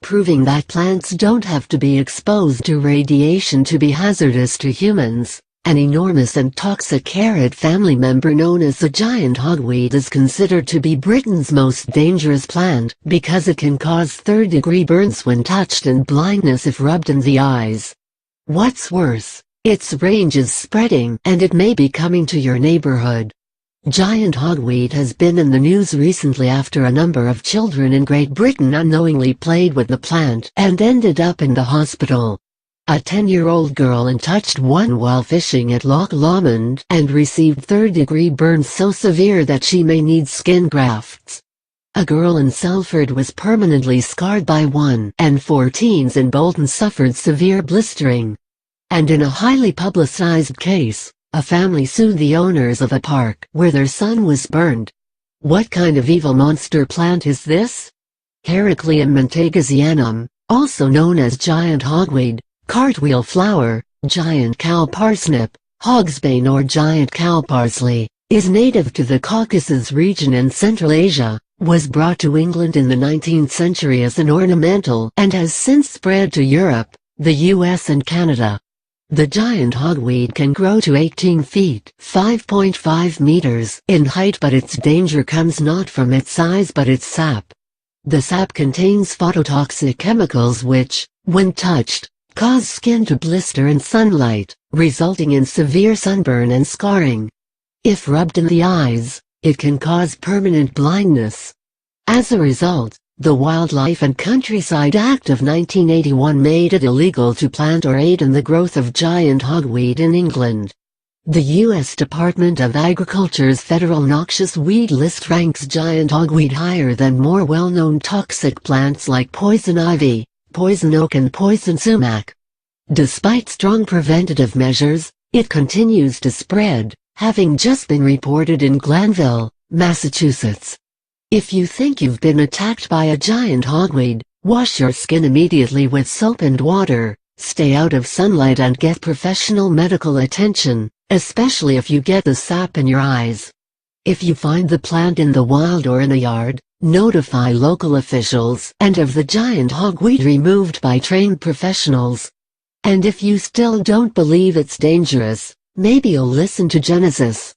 proving that plants don't have to be exposed to radiation to be hazardous to humans. An enormous and toxic carrot family member known as the giant hogweed is considered to be Britain's most dangerous plant because it can cause third-degree burns when touched and blindness if rubbed in the eyes. What's worse, its range is spreading and it may be coming to your neighborhood. Giant hogweed has been in the news recently after a number of children in Great Britain unknowingly played with the plant and ended up in the hospital. A 10-year-old girl touched one while fishing at Loch Lomond and received third-degree burns so severe that she may need skin grafts. A girl in Salford was permanently scarred by one, and 4 teens in Bolton suffered severe blistering. And in a highly publicized case, a family sued the owners of a park where their son was burned. What kind of evil monster plant is this? Heracleum mentagasianum, also known as giant hogweed, cartwheel flower, giant cow parsnip, hogsbane or giant cow parsley, is native to the Caucasus region in Central Asia, was brought to England in the 19th century as an ornamental and has since spread to Europe, the US and Canada. The giant hogweed can grow to 18 feet (5.5 meters) in height, but its danger comes not from its size but its sap. The sap contains phototoxic chemicals which, when touched, cause skin to blister in sunlight, resulting in severe sunburn and scarring. If rubbed in the eyes, it can cause permanent blindness. As a result, the Wildlife and Countryside Act of 1981 made it illegal to plant or aid in the growth of giant hogweed in England. The U.S. Department of Agriculture's Federal Noxious Weed List ranks giant hogweed higher than more well-known toxic plants like poison ivy, poison oak and poison sumac. Despite strong preventative measures, it continues to spread, having just been reported in Glanville, Massachusetts. If you think you've been attacked by a giant hogweed, wash your skin immediately with soap and water, stay out of sunlight and get professional medical attention, especially if you get the sap in your eyes. If you find the plant in the wild or in a yard, notify local officials and have the giant hogweed removed by trained professionals. And if you still don't believe it's dangerous, maybe you'll listen to Genesis.